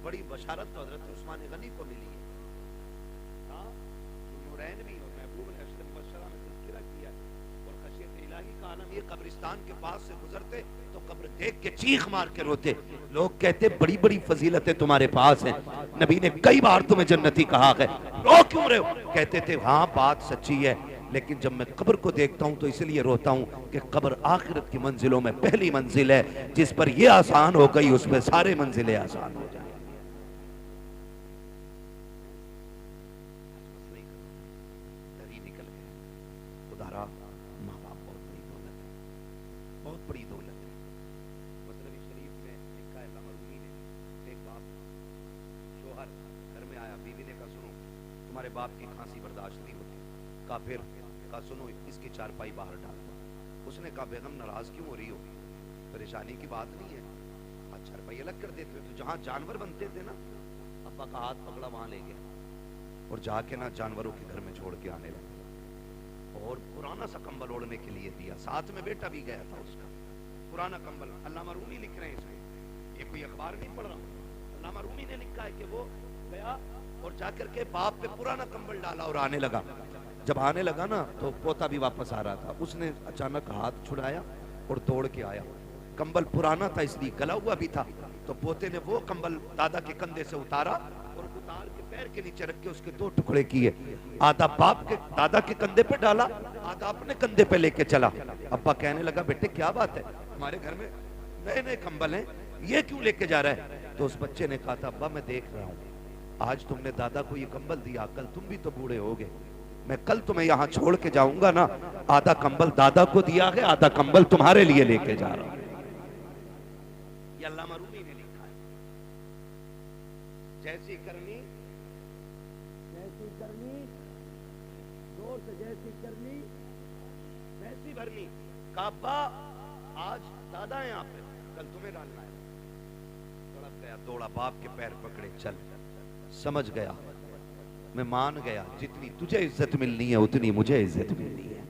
बड़ी बशारत तो हजरत उस्मान गनी को मिली है। हाँ, नूरैन भी और महबूब ने अशरफ मुबश्शरा में तज़किरा किया और खशियत इलाही का आलम ये कब्रिस्तान के पास से गुजरते तो कब्र देख के चीख मार के रोते। लोग कहते बड़ी बड़ी फजीलतें तुम्हारे पास हैं, नबी ने कई बार तुम्हें जन्नती कहा है, रो क्यों रहे हो? कहते थे हाँ बात सच्ची है, लेकिन जब मैं कब्र को देखता हूं तो इसलिए रोता हूं कि कब्र आखिरत की मंजिलों में पहली मंजिल है, जिस पर यह आसान हो गई उसमें सारे मंजिलें आसान हो जाए। खुदारा माँ बाप बहुत बड़ी दौलत है, बहुत बड़ी दौलत है। मसनवी शरीफ में लिखा है, रूमी ने एक बाप शोहर घर में आया, बीवी ने कहा सुनो तुम्हारे बाप की खांसी बर्दाश्त नहीं होती। कहा फिर? कहा सुनो इसकी चारपाई बाहर डाल दो। उसने कहा बेगम नाराज क्यों हो रही हो? परेशानी की बात नहीं है, आज चारपाई अलग कर देते हो। तो जहां जानवर बनते थे ना, अब्बा का हाथ पकड़ा वहां ले गया और जाके ना जानवरों के घर में छोड़ के आने लगा और पुराना सा कंबल ओढ़ने के लिए दिया। साथ में बेटा भी गया था उसका, पुराना कंबल। अल्लामा रूमी लिख रहे हैं इसमें, ये कोई अखबार नहीं पढ़ रहा, अल्लामा रूमी ने लिखा है कि वो गया और जाकर के बाप पे पुराना कंबल डाला और आने लगा। जब आने लगा ना तो पोता भी वापस आ रहा था, उसने अचानक हाथ छुड़ाया और दौड़ के आया। कंबल पुराना था इसलिए गला हुआ भी था, तो पोते ने वो कंबल दादा के कंधे से उतारा और उतार के पैर के नीचे रख के उसके दो टुकड़े किए। आधा बाप के दादा के कंधे पे डाला, आधा अपने कंधे पे लेके चला। अब्बा कहने लगा बेटे क्या बात है, हमारे घर में नए नए कंबल हैं, ये क्यों लेके जा रहा है? तो उस बच्चे ने कहा था अब्बा मैं देख रहा हूँ, आज तुमने दादा को ये कंबल दिया, कल तुम भी तो बूढ़े होगे, मैं कल तुम्हें यहाँ छोड़ के जाऊंगा ना, आधा कंबल दादा को दिया है, आधा कंबल तुम्हारे लिए लेके जा रहा हूं। ये अल्लामा रूमी ने लिखा है। जैसी करनी जोर से, जैसी करनी वैसी भरनी। काबा आज दादा है यहाँ पे, कल तुम्हें डालना है। तड़प गया, दौड़ा, बाप के पैर पकड़े, चल। समझ गया, मैं मान गया, जितनी तुझे इज्जत मिलनी है उतनी मुझे इज्जत मिलनी है।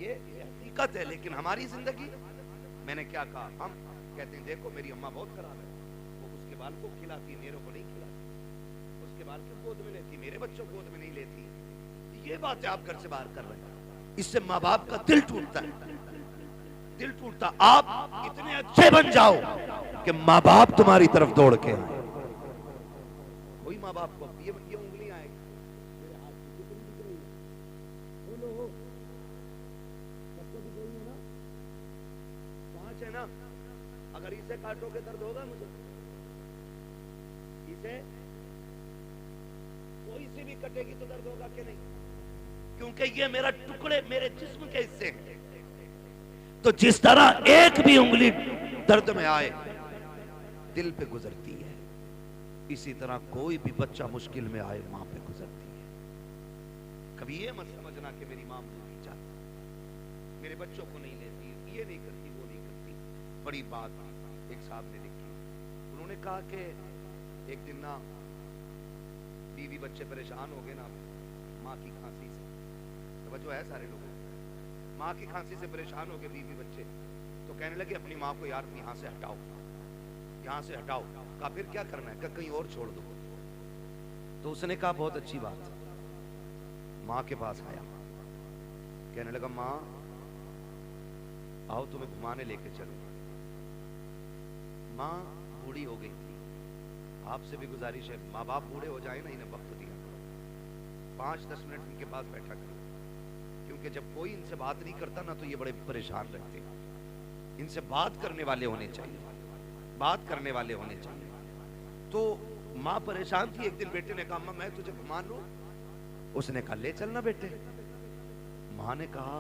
ये हकीकत है। लेकिन हमारी जिंदगी, मैंने क्या कहा, हम कहते हैं देखो मेरी अम्मा बहुत खराब है, वो उसके बाल को खिलाती, मेरे को नहीं खिलाती, उसके बाल को गोद में लेती, मेरे बच्चों को गोद में नहीं लेती। ये बातें आप घर से बाहर कर रहे हैं, इससे माँ बाप का दिल टूटता है, दिल टूटता। आप इतने अच्छे बन जाओ कि माँ बाप तुम्हारी तरफ दौड़ के आए। कोई माँ बाप को ये उंगली आएगी मेरे हाथ की, कितनी दिख रही है, बोलो सबको दिख रही है ना, 5 है ना, अगर इसे काटोगे दर्द होगा मुझे, इसे कोई सी भी कटेगी तो दर्द होगा कि नहीं? क्योंकि ये मेरा टुकड़े, मेरे जिस्म के हिस्से हैं। तो जिस तरह एक भी उंगली दर्द में आए दिल पे गुजरती है, इसी तरह कोई भी बच्चा मुश्किल में आए मां पे गुजरती है। कभी ये मत समझना कि मेरी मां मुझे नहीं चाहती, मेरे बच्चों को नहीं लेती, ये नहीं करती, वो नहीं करती। बड़ी बात एक साहब ने लिखी, उन्होंने कहा कि एक दिन ना बीवी बच्चे परेशान हो गए ना माँ की खांसी से, तो है सारे लोगों, माँ की खांसी से परेशान हो गए बीवी बच्चे, तो कहने लगे अपनी माँ को यार यहाँ से हटाओ, यहाँ से हटाओ। कहा फिर क्या करना है? कहीं और छोड़ दो। तो उसने कहा बहुत अच्छी बात। माँ के पास आया, कहने लगा माँ आओ तुम्हें घुमाने लेके चलो। माँ बूढ़ी हो गई थी, आपसे भी गुजारिश है माँ बाप बूढ़े हो जाए ना, इन्हें वक्त दिया करो, 5-10 मिनट इनके पास बैठा करो, क्योंकि जब कोई इनसे बात नहीं करता ना तो ये बड़े परेशान रहते हैं। इनसे बात करने वाले होने चाहिए, बात करने वाले होने चाहिए। तो माँ परेशान थी। एक दिन बेटे ने कहा अम्मा मैं तुझे घुमा लूं? उसने कहा ले चलना बेटे। माँ ने कहा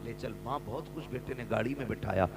ले चल। माँ बहुत खुश, बेटे ने गाड़ी में बिठाया,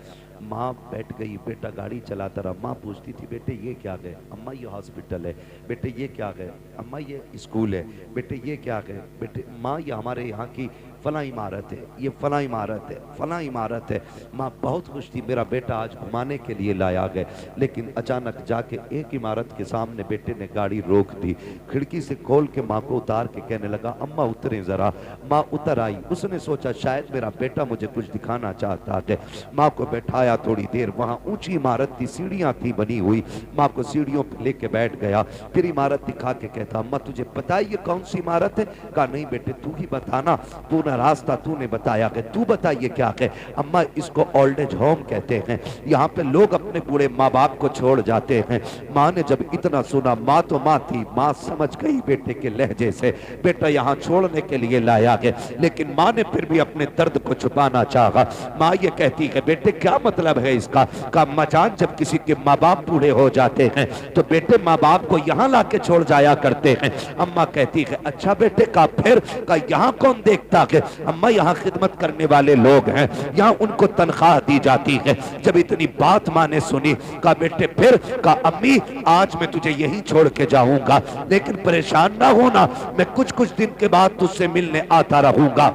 माँ बैठ गई, बेटा गाड़ी चलाता रहा। माँ पूछती थी बेटे ये क्या गए? अम्मा ये हॉस्पिटल है। बेटे ये क्या गए? अम्मा ये स्कूल है। बेटे ये क्या गए? बेटे माँ ये हमारे यहाँ की फला इमारत है, ये फला इमारत है, फला इमारत है। माँ बहुत खुश थी, मेरा बेटा आज घुमाने के लिए लाया गए। लेकिन अचानक जाके एक इमारत के सामने बेटे ने गाड़ी रोक दी, खिड़की से खोल के माँ को उतार के कहने लगा अम्मा उतरे जरा। माँ उतर आई, उसने सोचा शायद मेरा बेटा मुझे कुछ दिखाना चाहता है। माँ को बैठाया, थोड़ी देर वहाँ ऊंची इमारत थी, सीढ़ियाँ थी बनी हुई, माँ को सीढ़ियों पर लेके बैठ गया। फिर इमारत दिखा के कहता अम्मा तुझे पता है ये कौन सी इमारत है? कहा नहीं बेटे तू ही बताना, तूने रास्ता तूने बताया कि तू बता ये क्या है? अम्मा इसको ओल्ड एज होम कहते हैं, यहाँ पे लोग अपने बूढ़े माँ बाप को छोड़ जाते हैं। माँ ने जब इतना सुना, माँ तो माँ थी, माँ समझ गई बेटे के लहजे से बेटा यहाँ छोड़ने के लिए लाया है। लेकिन माँ ने फिर भी अपने दर्द को छुपाना चाहा। माँ ये कहती है बेटे क्या मतलब है इसका? का अम्मा जान जब किसी के माँ बाप बूढ़े हो जाते हैं तो बेटे माँ बाप को यहाँ ला के छोड़ जाया करते हैं। अम्मा कहती है अच्छा बेटे का फिर? का यहाँ कौन देखता है? अम्मा यहाँ खिदमत करने वाले लोग हैं, यहाँ उनको तनख्वाह दी जाती है। जब इतनी बात माँ ने सुनी, कहा बेटे फिर? का अम्मी आज मैं तुझे यहीं छोड़ के जाऊंगा, लेकिन परेशान ना होना, मैं कुछ कुछ दिन के बाद तुझसे मिलने आता रहूंगा।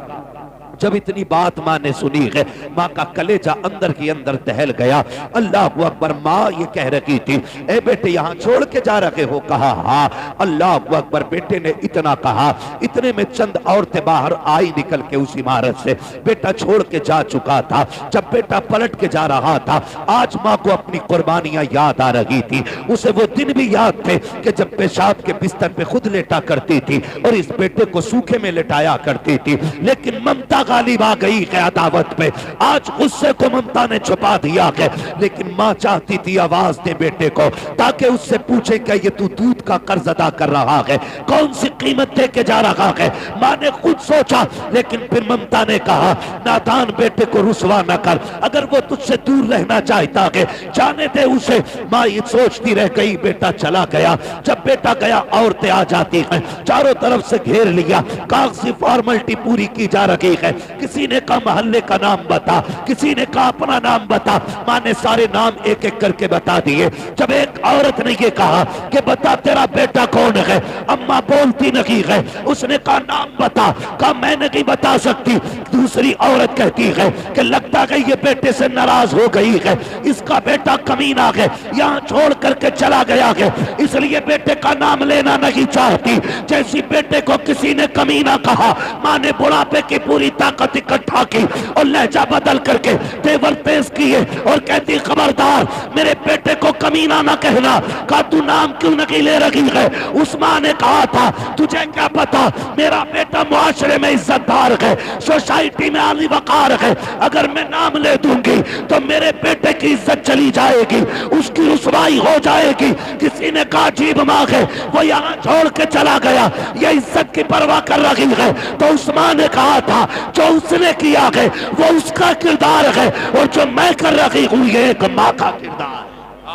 जब इतनी बात माँ ने सुनी है, माँ का कलेजा अंदर की अंदर दहल गया। अल्लाह अकबर। माँ ये कह रही थी ए बेटे यहाँ छोड़ के जा रहे हो? कहा हाँ। अल्लाह अकबर। बेटे ने इतना कहा, इतने में चंद औरतें बाहर आई निकल के उस इमारत से। बेटा छोड़ के जा चुका था। जब बेटा पलट के जा रहा था, आज माँ को अपनी कुर्बानियां याद आ रही थी। उसे वो दिन भी याद थे कि जब पेशाब के बिस्तर पे खुद लेटा करती थी और इस बेटे को सूखे में लेटाया करती थी। लेकिन ममता गालिब आ गई है अदावत पे। आज गुस्से को ममता ने छुपा दिया है, लेकिन माँ चाहती थी आवाज दे बेटे को, ताकि उससे पूछे क्या ये तू दूध का कर्ज अदा कर रहा है, कौन सी कीमत दे के जा रहा है। माँ ने खुद सोचा, लेकिन फिर ममता ने कहा नादान बेटे को रुसवा न कर, अगर वो तुझसे दूर रहना चाहता है जाने दे उसे। माँ ये सोचती रह गई, बेटा चला गया। जब बेटा गया औरतें आ जाती हैं, चारों तरफ से घेर लिया, कागजी फॉर्मेलिटी पूरी की जा रही है। किसी ने कहा मोहल्ले का नाम बता, किसी ने कहा अपना नाम बता। माँ ने सारे नाम एक एक करके बता दिए। जब एक औरत ने ये कहा कि बता तेरा बेटा कौन है, अम्मा बोलती नहीं है। उसने कहा नाम बता, कहा मैं नहीं बता सकती। दूसरी औरत कहती है कि लगता है ये बेटे से नाराज हो गई है, इसका बेटा कमीना है, यहाँ छोड़ करके चला गया है, इसलिए बेटे का नाम लेना नहीं चाहती। जैसी बेटे को किसी ने कमीना कहा, माँ ने बुढ़ापे की पूरी ताकत इकट्ठा की और लहजा बदल करके तेवर पेश किए और कहती खबरदार मेरे बेटे को कमीना ना कहना। कहा तू नाम क्यों नहीं ले रही है? उस माँ ने कहा था तुझे क्या पता, मेरा बेटा मुआशरे में इज्जतदार है, सोसाइटी में आली वकार है, अगर मैं नाम ले दूंगी तो मेरे बेटे की इज्जत चली जाएगी, उसकी रुसवाई हो जाएगी। किसी ने कहा अजीब माँ है, वो यहाँ छोड़ के चला गया, ये इज्जत की परवाह कर रही है। तो उस माँ ने कहा था जो उसने किया है वो उसका किरदार है, और जो मैं कर रही हूँ ये एक माँ का किरदार।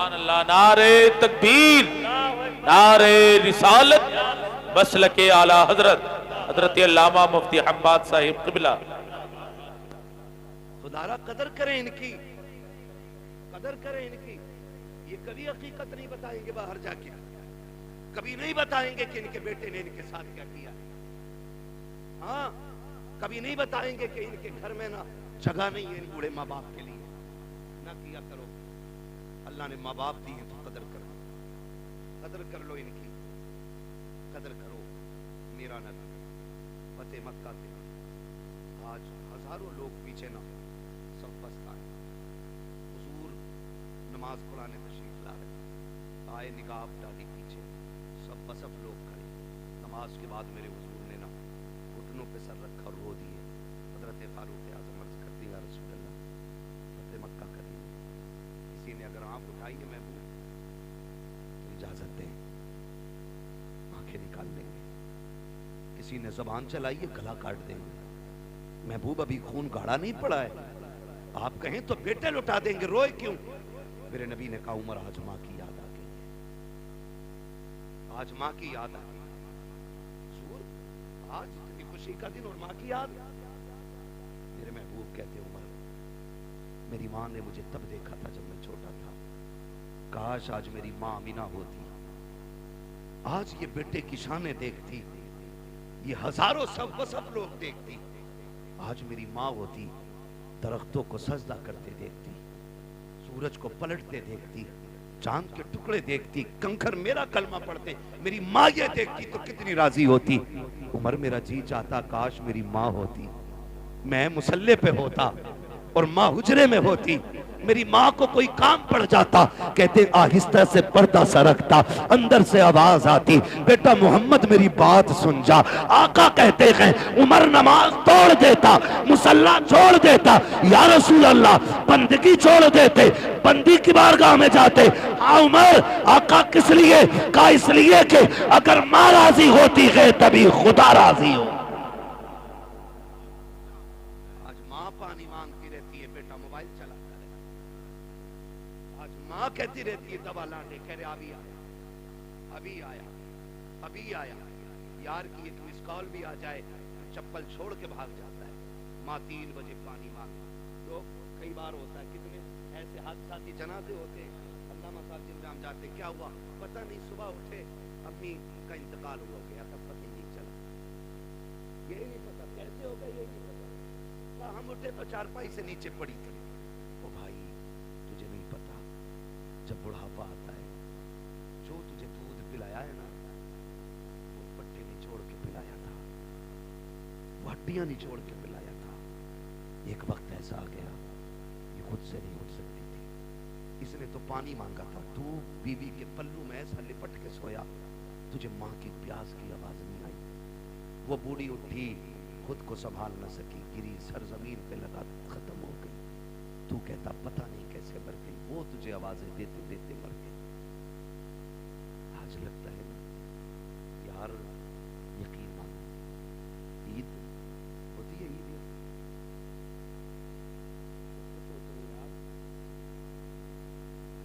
अल्लाह। नारे तकबीर, नारे रिसालत, मसलके आला हजरत हजरत अल्लामा मुफ्ती हम्माद साहिब क़िबला। खुदारा कदर करें इनकी, कदर करें इनकी। ये कभी हकीकत नहीं बताएंगे बाहर जाके, कभी नहीं बताएंगे कि इनके बेटे ने इनके साथ क्या किया। हाँ, कभी नहीं बताएंगे कि इनके घर में ना जगह नहीं है इन बूढ़े माँ बाप के लिए। ना किया करो, अल्लाह ने माँ बाप दिए तो कदर करो, कदर कर लो इनकी, कदर करो। मेरा नबी फतेह मक्का के आज हजारों लोग पीछे ना सब बसता है। हुजूर नमाज पढ़ाने तशरीफ ला रहे, आए निकाब डाली पीछे, सब बसफ लोग खड़े। नमाज के बाद मेरे हुजूर ने ना घुटनों पे सर रखा और रो दिए। हजरत फारूक आज़म अर्ज़ करती है या रसूल अल्लाह फतेह मक्का करिए। किसी ने अगर आंख उठाई है महबूब तो इजाजत दें, आंखें निकाल लेंगे। किसी ने जबान चलाई है गला काट देंगे। महबूब अभी खून गाढ़ा नहीं पड़ा है, आप कहें तो बेटे लुटा देंगे, रोए क्यों? मेरे नबी ने कहा उमर आज माँ की याद आ गई है, आज माँ की याद आ गई। आज इतनी खुशी का दिन और माँ की याद। मेरे महबूब कहते उमर मेरी माँ ने मुझे तब देखा था जब मैं छोटा था, काश आज मेरी माँ अमीना होती, आज ये बेटे की शानें देखती, ये हजारों सब लोग देखती। आज मेरी माँ होती, दरख्तों को सजदा करते देखती, सूरज को पलटते देखती, चांद के टुकड़े देखती, कंकर मेरा कलमा पढ़ते, मेरी माँ ये देखती तो कितनी राजी होती। उमर मेरा जी चाहता काश मेरी माँ होती, मैं मुसल्ले पे होता और माँ हुजरे में होती। मेरी माँ को कोई काम पड़ जाता, कहते आहिस्ता से पर्दा सरकता, अंदर से आवाज आती, बेटा मोहम्मद मेरी बात सुन जा। आका कहते हैं उमर नमाज तोड़ देता, मुसल्ला छोड़ देता, या रसूल अल्लाह बंदगी छोड़ देते, बंदी की बारगाह में जाते। हाँ उमर, आका किस लिए? का इसलिए कि अगर माँ राजी होती है तभी खुदा राजी हो। आज माँ पानी मांगती रहती है, बेटा मोबाइल चलाता है। आज माँ कहती रहती है दवा लाने, कह रहे अभी आया, अभी आया, अभी आया। यार की एक मिस कॉल भी आ जाए, चप्पल छोड़ के भाग जाता है। माँ 3 बजे पानी मांग। लोग कई बार होता है, कितने ऐसे हादसाती जनाजे होते हैं, अल्लामा साहब जिंदाम जाते, क्या हुआ पता नहीं, सुबह उठे अम्मी का इंतकाल हो गया, तब पता ही नहीं चला, यही नहीं पता कैसे हो गया, यही नहीं पता। हम उठे तो चारपाई से नीचे पड़ी थी। ओ भाई तुझे नहीं पता, जब बुढ़ापा आता है, जो तुझे दूध पिलाया है ना, वो पट्टे निचोड़ के पिलाया था, वो हड्डियां निचोड़ के पिलाया था। एक वक्त ऐसा आ गया ये खुद से नहीं उठ सकती थी, इसने तो पानी मांगा था, तू बीवी के पल्लू में ऐसा लिपट के सोया, तुझे माँ की प्यास की आवाज नहीं आई। वो बूढ़ी उठी, खुद को संभाल न सकी, गिरी, सरजमीन पे लगा, खत्म हो गई। तू कहता पता नहीं कैसे मर गई, वो तुझे आवाजें देते देते मर गई। आज लगता है ना यार, यकीन मानो ईद होती है, ईद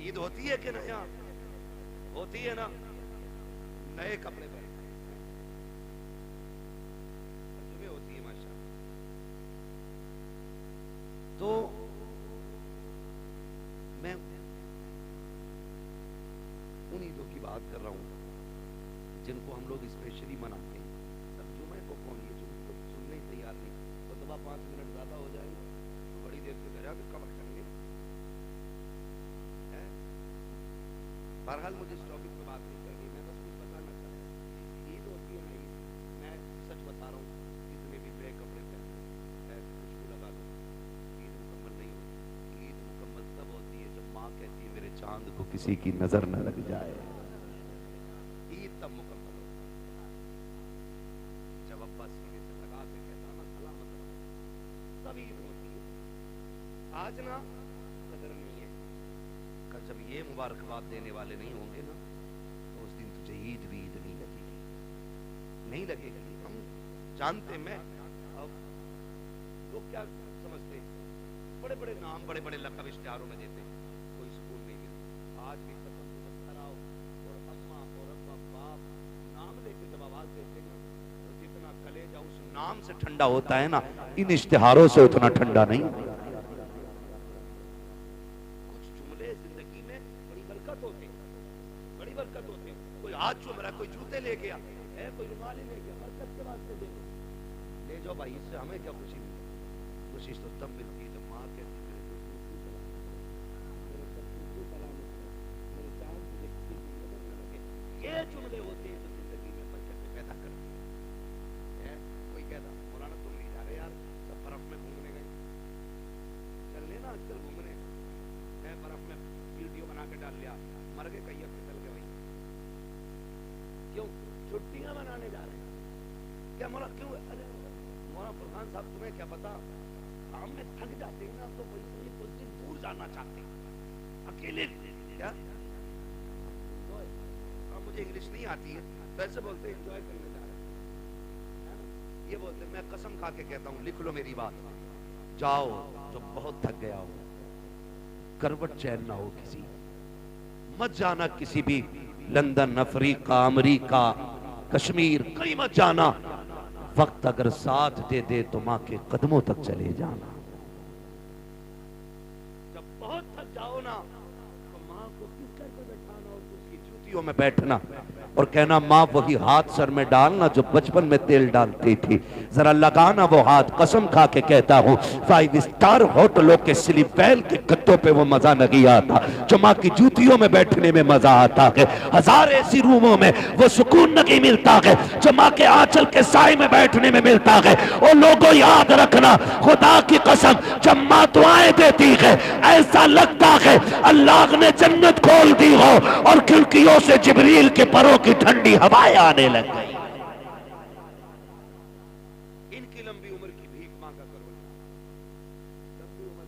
ईद होती है कि ना, यार होती है ना, नए कपड़े पहन होती है माशाअल्लाह। तो मैं उन ईदों की बात कर रहा हूं जिनको हम लोग स्पेशली मनाते हैं। अब जुमे को कौन, ये जुमे को सुनने ही तैयार नहीं, तो दबा 5 मिनट ज्यादा हो जाएंगे तो बड़ी देर से घर आके कवर करेंगे। बहरहाल मुझे इस टॉपिक पे बात नहीं करनी, मैं बस कुछ बताना चाहता हूँ। ईद होती है ना, ईद, मैं सच बता रहा हूँ, कितने भी नए कपड़े पहने, खुशबू लगा लो, ईद मुकम्मल नहीं होती। ईद मुकम्मल तब होती है जब माँ कहती है मेरे चांद को किसी की नजर न लग जाए। ईद तब मुकम्मल होती है जब अब्बा सीने से लगा के कहता ना सलामत रहो, तब ईद होती है। आज ना कदर नहीं है, कल जब ये मुबारकबाद देने वाले नहीं होंगे ना, तो उस दिन तुझे ईद भी ईद नहीं लगेगी, नहीं लगेगी। हम जानते, मैं अब लोग क्या समझते, बड़े बड़े नाम, बड़े बड़े लक़ब इश्तिहारों में देते, कोई सुकून नहीं मिलता। आज भी कसम कराओ और अम्मा और अब्बा बाप नाम लेके जब आवाज देते ना, तो जितना कलेजा उस नाम से ठंडा होता है ना, इन इश्तिहारों से उतना ठंडा नहीं। बरकत होते, कोई हाथ चूम रहा, कोई जूते ले गया है, कोई रुमाल ले गया, बरकत के वास्ते दे ले जाओ भाई, इससे हमें क्या खुशी मिलती? खुशी तो तब मिलती है जब माँ कहती है ये जुमले होते हैं जो जिंदगी में बरकत पैदा करते हैं। कोई कहता मौलाना तुम नहीं जा रहे यार, सब बर्फ में घूमने गए, चल लेना आजकल घूमने, बर्फ में वीडियो बना के डाल लिया, मर गए कहीं, फिसल गए वहीं, क्यों छुट्टियां मनाने जा रहे हैं क्या? मौला क्यों? अरे मौलाना फरमान साहब तुम्हें क्या पता, काम में थक जाते हैं ना, तो वही कुछ दिन दूर जाना चाहते हैं, अकेले। क्या मुझे इंग्लिश नहीं आती है, तो ऐसे बोलते हैं एंजॉय करने जा रहे हैं, ये बोलते, मैं कसम खा के कहता हूँ, लिख लो मेरी बात, जाओ जो बहुत थक गया हो, करवट चैन ना हो किसी, मत जाना किसी भी लंदन, अफ्रीका, अमेरिका, कश्मीर, कहीं मत जाना। वक्त अगर साथ दे दे तो माँ के कदमों तक चले जाना। जब बहुत थक जाओ ना, तो माँ को किस करके बैठाना और उसकी जूतियों में बैठना, और कहना माँ वही हाथ सर में डालना जो बचपन में तेल डालती थी, जरा लगाना वो हाथ, कसम खा के कहता हूँ 5 स्टार होटलों के स्लीप वेल के गद्दों पे वो मजा नहीं आता जो माँ की जूतियों में बैठने में मजा आता है। 1000 ऐसी रूमों में वो सुकून नहीं मिलता है जो माँ के आंचल के साए में बैठने में मिलता है। और लोगों याद रखना, खुदा की कसम जब माँ दुआएं देती है ऐसा लगता है अल्लाह ने जन्नत खोल दी हो और खिड़कियों से जिब्रील के परों की ठंडी हवाएं आने लग गई। इनकी लंबी उम्र की भीख मांगा करो। लंबी उम्र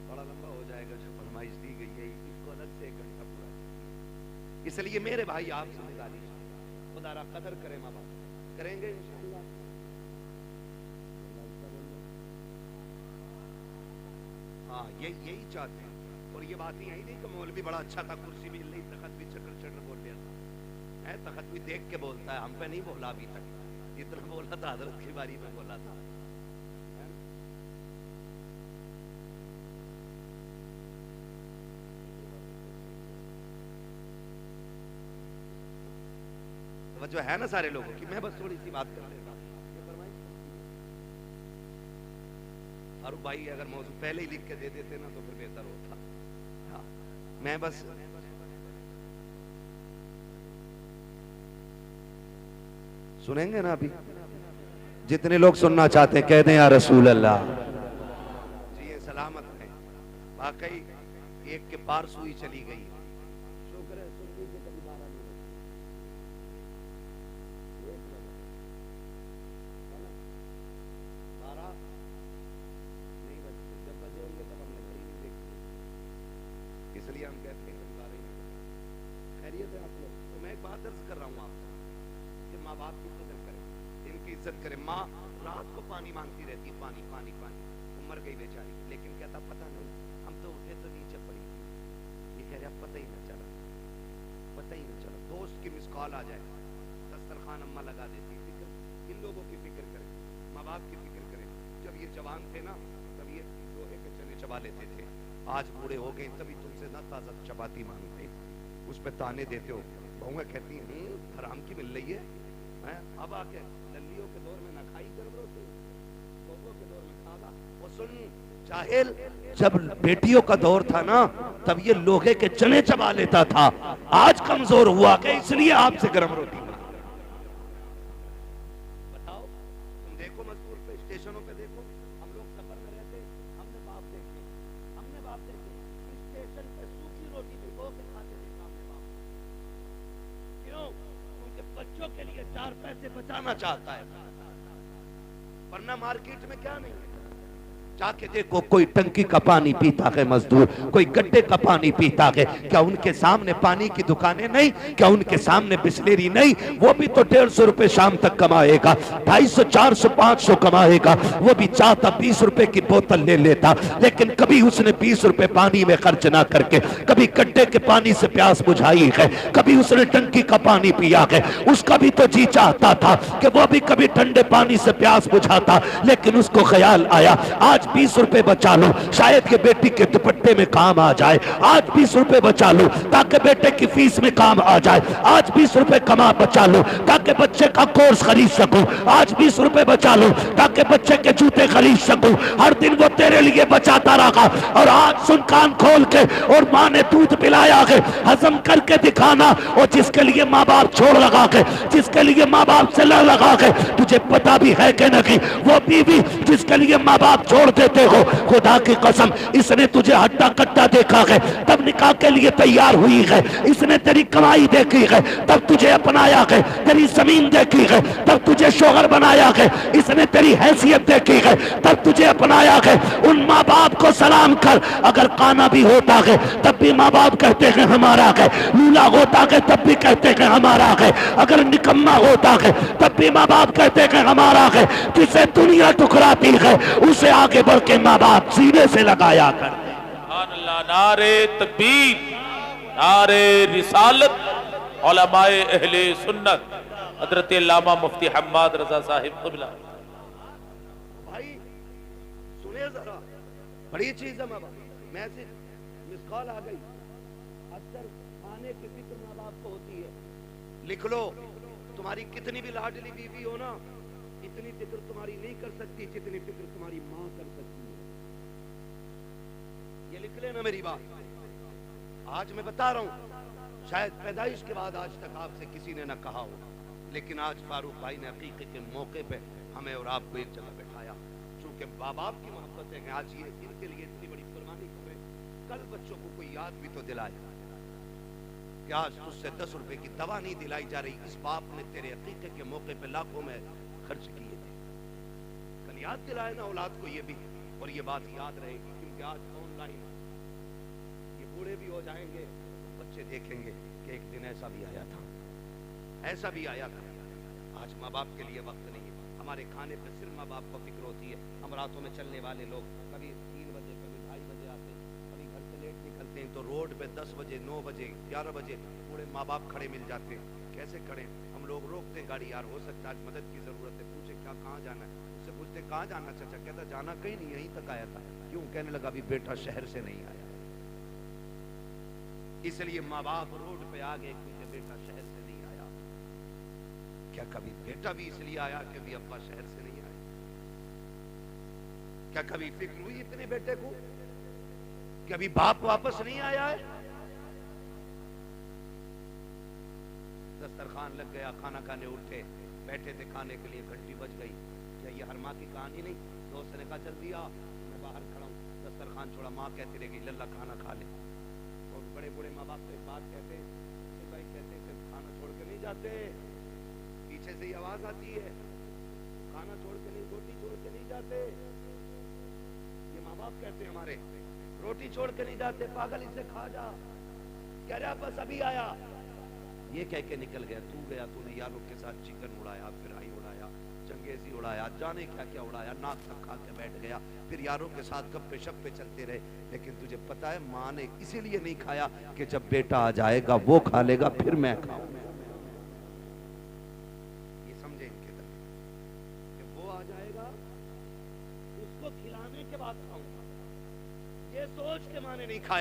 बड़ा लंबा हो जाएगा जो फरमाइश दी गई है, इसको अलग से 1 घंटा पूरा चाहिए। इसलिए मेरे भाई आपसे गुजारिश, खुदा कदर करें, माँ बाप करेंगे इंशाअल्लाह। हाँ यही चाहते हैं। और ये बात ही यही नहीं कि मौलवी बड़ा अच्छा था, कुर्सी भी नहीं, तखत भी चक्कर चढ़ने बोल लिया था है, तखत भी देख के बोलता है, हम पे नहीं बोला अभी तक, जितना बोला था हजरत की बारी में बोला था। जो है ना सारे लोगों की, मैं बस थोड़ी सी बात कर लेता हूँ। और भाई अगर मौजूद पहले ही लिख के दे देते ना तो फिर बेहतर होता। हाँ, मैं बस सुनेंगे ना अभी, जितने लोग सुनना चाहते हैं कह दें या रसूल अल्लाह। जी ये सलामत है, वाकई एक के पार सुई चली गई। शुक्र है सुनने के कभी बारा नहीं बचती, जब बजे होंगे तब हमने घड़ी नहीं देखी, इसलिए हम कहते हैं कभी बारा ही नहीं। खैरियत है आप लोग? तो मैं एक बात दर्ज कर रहा हूँ आपको कि माँ बाप की कदर करें, इनकी इज्जत करें। माँ रात को पानी मांगती रहती है, पानी पानी पानी, वो मर गई बेचारी, लेकिन कहता पता नहीं हम तो उठे तो नीचे पड़ी थी, ये कह रहा पता ही ना चला, पता ही ना चला। दोस्त की मिस कॉल आ जाए, दस्तरखान अम्मा लगा देती। फिक्र इन लोगों की फिक्र करें, माँ बाप की फिक्र करें। जब ये जवान थे ना तब ये लोहे के चने चबा लेते थे, आज बूढ़े हो गए तभी तुमसे ना ताजा चपाती मांगते, उस पर ताने देते हो। बहुएं कहती हैं हराम की मिल रही है, अब आके लल्लियों के दौर में ना खाई गर्म रोटी, बहुओं के दौर में खाला। वो सुन जाहिल, जब बेटियों का दौर था ना तब ये लोहे के चने चबा लेता था, आज कमजोर हुआ कि इसलिए आपसे गर्म रोटी। बताओ तुम देखो मजबूर पे, स्टेशनों पे देखो, हम लोग सफर में रहते, हमने बाप देखे स्टेशन पे सूखी रोटी भिगो के खाते थे सामने बाप। क्यों? उनके बच्चों के लिए 4 पैसे बचाना चाहता है, वरना मार्केट में क्या नहीं है। जाके देखो कोई टंकी का पानी पीता है मजदूर, कोई गड्ढे का पानी पीता है, क्या उनके सामने पानी की दुकानें नहीं? क्या उनके सामने बिस्लेरी नहीं? वो भी तो 150 रुपए शाम तक कमाएगा, 250, 400, 500 कमाएगा, वो भी चाहता 20 रुपए की बोतल ले लेता, लेकिन कभी उसने 20 रुपए पानी में खर्च ना करके कभी गड्ढे के पानी से प्यास बुझाई है, कभी उसने टंकी का पानी पिया है। उसका भी तो जी चाहता था कि वो भी कभी ठंडे पानी से प्यास बुझाता, लेकिन उसको ख्याल आया आज 20 रुपए बचा लो, शायद के बेटी के दुपट्टे में काम आ जाए। आज 20 रुपए बचा लो ताकि बेटे की फीस में काम आ जाए। आज 20 रुपए कमा बचा लो ताकि बच्चे का कोर्स खरीद सकूं। आज 20 रुपए बचा लो ताकि बच्चे के जूते खरीद सकूं। हर दिन वो तेरे लिए बचाता रहा, और आज सुन कान खोल के, और माँ ने दूध पिलाया है, हजम करके दिखाना। और जिसके लिए माँ बाप छोड़ लगा के, जिसके लिए माँ बाप से लड़ लगा के, तुझे पता भी है कि नहीं, वो बीवी जिसके लिए माँ बाप छोड़ देते हो, खुदा की कसम इसने तुझे हट्टा कट्टा देखा है तब निकाह के लिए तैयार हुई है, इसने तेरी कमाई देखी है तब तुझे अपनाया है, तेरी जमीन देखी है तब तुझे शोहर बनाया है, इसने तेरी हैसियत देखी है तब तुझे अपनाया है। उन माँ बाप को सलाम कर, अगर काना भी होता है तब भी माँ बाप कहते हैं हमारा है, लूला होता है तब भी कहते हैं हमारा है, अगर निकम्मा होता है तब भी माँ बाप कहते हैं हमारा है। जिसे दुनिया ठुकराती है उसे आगे बढ़ के माँ बाप सीने से लगाया कर। नारे तकबीर, नारे रिसालत, उलमाए अहले सुन्नत, हजरत अल्लामा मुफ्ती हम्माद रजा साहिब क़िबला। भाई सुने जरा, बड़ी चीज है माँ बाप। मैसेज मिस कॉल आ गई। अक्सर खाने की फिक्र माँ बाप को होती है। लिख लो, तुम्हारी कितनी भी लाडली बीवी हो ना, इतनी फिक्र तुम्हारी नहीं कर सकती जितनी फिक्र तुम्हारी माँ कर सकती है। ये लिख लेना मेरी बात। आज मैं बता रहा हूं, शायद पैदाइश के बाद आज तक आपसे किसी ने ना कहा हो, लेकिन आज फारूक भाई ने अकीक़े के मौके पे हमें और आपको एक जगह बैठाया। चूंकि माँ बाप की मोहब्बत है, आज ये इनके लिए इतनी बड़ी कुर्बानी करें, कल बच्चों को कोई याद भी तो दिलाए कि आज तुझसे 10 रुपए की दवा नहीं दिलाई जा रही, इस बाप ने तेरे अकीक़े के मौके पे लाखों में खर्च किए थे। कल याद दिलाए ना औलाद को ये भी, और ये बात याद रहेगी। क्योंकि आज ऑनलाइन ये बूढ़े भी हो जाएंगे तो बच्चे देखेंगे कि एक दिन ऐसा भी आया था, ऐसा भी आया था। आज माँ बाप के लिए वक्त नहीं है। हमारे खाने पे सिर्फ माँ बाप को फिक्र होती है। हम रातों में चलने वाले लोग कभी 3 बजे कभी 2:30 बजे आते हैं, कभी घर से लेट निकलते हैं, तो रोड पे 10 बजे 9 बजे 11 बजे बूढ़े माँ बाप खड़े मिल जाते हैं। कैसे खड़े? हम लोग रोकते हैं गाड़ी, यार हो सकता है आज मदद की जरूरत है, पूछे क्या कहाँ जाना है, उससे पूछते कहाँ जाना चाचा, कहता जाना कहीं नहीं, यहीं तक आया था। क्यों? कहने लगा अभी बेटा शहर से नहीं आया। इसलिए माँ बाप रोड पे आ गए क्योंकि बेटा शहर से नहीं आया। क्या कभी बेटा भी इसलिए आया कि अभी अब्बा शहर से नहीं आए? क्या कभी फिक्र हुई इतने बेटे को कि अभी बाप वापस नहीं आया है? दस्तरखान लग गया, खाना खाने उठे, बैठे थे खाने के लिए, घंटी बज गई। क्या ये हर माँ की कहानी नहीं? दोस्त ने कहा जल्दी आ, मैं बाहर खड़ा हूँ। दस्तरखान छोड़ा, माँ कहती रह गई लल्ला खाना खा ले। और बड़े बड़े माँ बाप तो एक बात कहते हैं, भाई कहते हैं खाना छोड़ के नहीं जाते, पीछे से ही आवाज आती है, खाना छोड़ के नहीं, रोटी छोड़ के नहीं जाते। ये माँ बाप कहते हैं हमारे, रोटी छोड़ के नहीं जाते, पागल इसे खा जा। कह रहा बस अभी आया, ये कह के निकल गया। तू गया, तूने यारों के साथ चिकन उड़ाया, फिराई उड़ाया, चंगेजी उड़ाया, जाने क्या क्या उड़ाया, नाक तक खा के बैठ गया, फिर यारों के साथ गप्पे शप्पे चलते रहे। लेकिन तुझे पता है माँ ने इसीलिए नहीं खाया कि जब बेटा आ जाएगा वो खा लेगा, फिर मैं खाऊंगा। ये समझे इनके दर कि वो आ जाएगा उसको खिलाने के बाद खाऊंगा, ये सोच के माँ ने नहीं खाया।